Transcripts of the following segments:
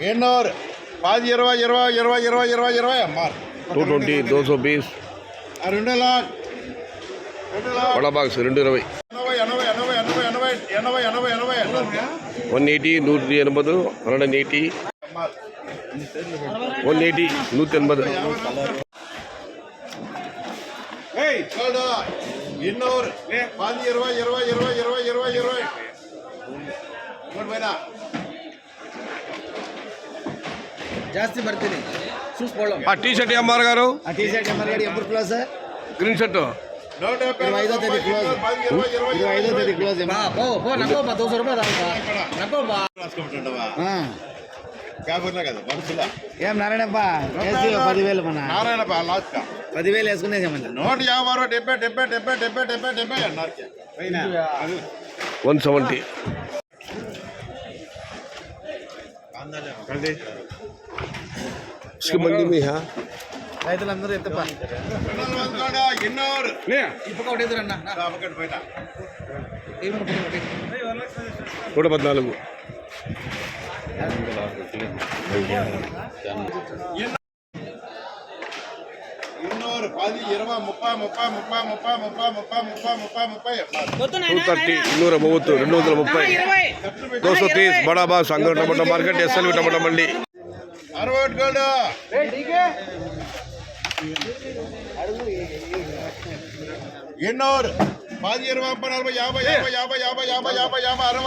ఎన్నోరు 10 20 20 20 20 20 20 అమ్మారు 220 220 2 लाख बड़ा बाग से 220 180 180 180 180 180 ಇನ್ನೂರು 10 20 20 20 20 20 20 ಜಾಸ್ತಿ ಬರ್ತೀನಿ చూసుకోవడం ఆ టీ షర్ట్ ఎంఆర్ గారు ఆ టీ షర్ట్ ఎంఆర్ గారు ఎప్పుడు క్లోజ్ గ్రీన్ షర్ట్ 25వ తేదీ క్లోజ్ 25వ తేదీ క్లోజ్ పో పో నక్కో 200 రూపాయలు నక్కో కాకుండా కదా మనసులా ఏం నారాయణప్ప వేసి 10,000 మన నారాయణప్ప లాస్ట్ 10,000 వేసుకునే చేయమంటారు 150 70 70 70 70 70 అన్నారు 170 इसकी मंडी में है రైతులందరూ ఎత్తప్ప ಇನ್ನೂರು ఇప్పుడు కొట్టేదురన్న ఒకటి బయట 114 ಇನ್ನೂರು 10 20 30 30 30 30 30 230 230 230 230 बड़ा बाग संगर टमाटो मार्केट एसएल टमाटो मंडी 60 గోల్డ్ ಇನ್ನೂರು 10 20 40 50 50 50 50 50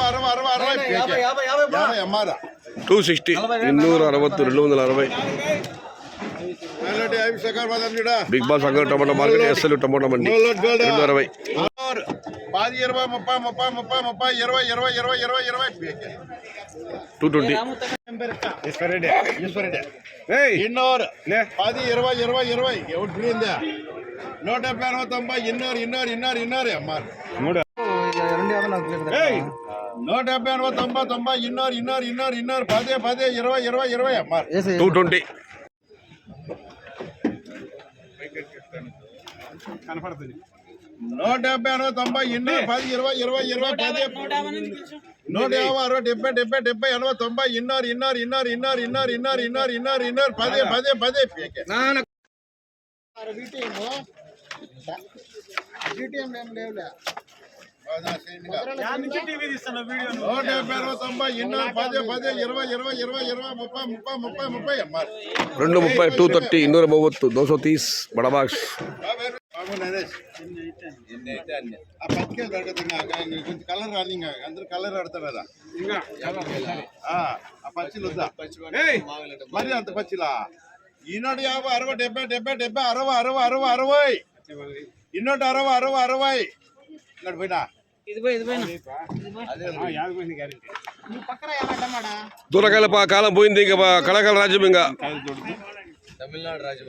50 50 60 అమ్మార 260 260 260 बिग बास संगर टमाटो मार्केट एसएल टमाटो मंडी 260 10 20 30 30 30 30 20 20 20 20 220 ಇನ್ನೂರು 10 20 20 20 ఎవరు ఫ్రీందా 170 ಇನ್ನೂರು ಇನ್ನೂರು ಇನ್ನೂರು ಇನ್ನೂರು ಅಮ್ಮಾರ 170 90 90 ಇನ್ನೂರು ಇನ್ನೂರು ಇನ್ನೂರು ಇನ್ನೂರು 10 10 20 20 20 ಅಮ್ಮಾರ 220 కనపడుతుంది 170 90 ಇನ್ನೂರು 10 20 20 20 10 150 60 70 70 70 80 90 ಇನ್ನೂರು ಇನ್ನೂರು ಇನ್ನೂರು ಇನ್ನೂರು ಇನ್ನೂರು ಇನ್ನೂರು ಇನ್ನೂರು ಇನ್ನೂರು ಇನ್ನೂರು 10 10 10 230 230 230 230 बड़ा बाग కొంచెం కలర్ రాని అందరు కలర్ ఆడతారు కదా ఆ పచ్చిలు వద్దా మరి అంత పచ్చిలా ఈనాడు 50 60 70 70 70 60 60 60 ಇನ್ನೊಟ್ಟು 60 60 60 ఇక్కడ పోయినా దూరకాయల కాలం పోయింది ఇంకా కళాకాల రాజ్యం ఇంకా తమిళనాడు రాజ్యం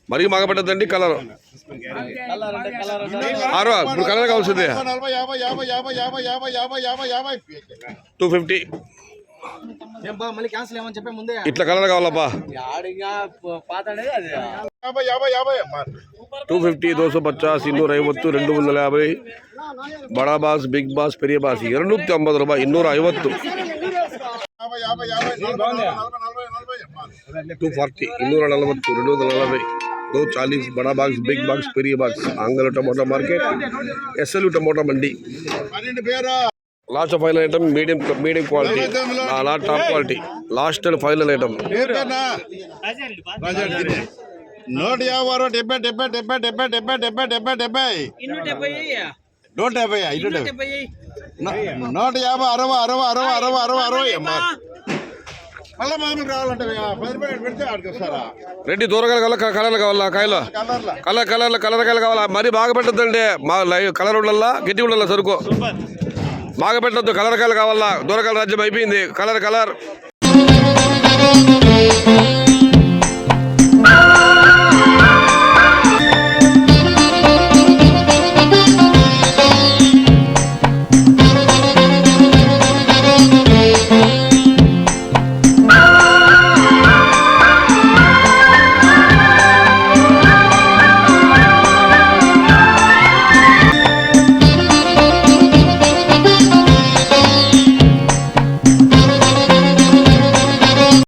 మరీ మగపడ్డదండి కలర్ ఇప్పుడు కలర్ కావాల్సింది 250 మళ్ళీ క్యాన్సిల్ ఏమని చెప్పే ముందే ఇట్లా కలర్ కావాలప్పా 250 250 250 250 బడా బాస్ బిగ్ బాస్ పెరియ బాస్ 250 రూపాయలు 250 240 240 240 240 बड़ा बॉक्स बिग बॉक्स पेरिय बॉक्स आंगल टमाटो मार्केट एसएल टमाटो मंडी last final item medium quality not top quality last and final item 150 70 70 70 70 70 70 మళ్ళీ మామూలు రావాలంటే 10 రూపాయలు పెడితే ఆడికి వస్తారా రెడ్డి దూరకాయలు కలర్లు కావాలా కాయలు కలర్ కాయలు కావాలా మరీ బాగా పెట్టద్దండి మా కలర్ ఉండల్లా గట్టి ఉండల్లా సరుకు బాగా పెట్టద్దు కలర్ కాయలు కావాలా దూరకాయల రాజ్యం అయిపోయింది కలర్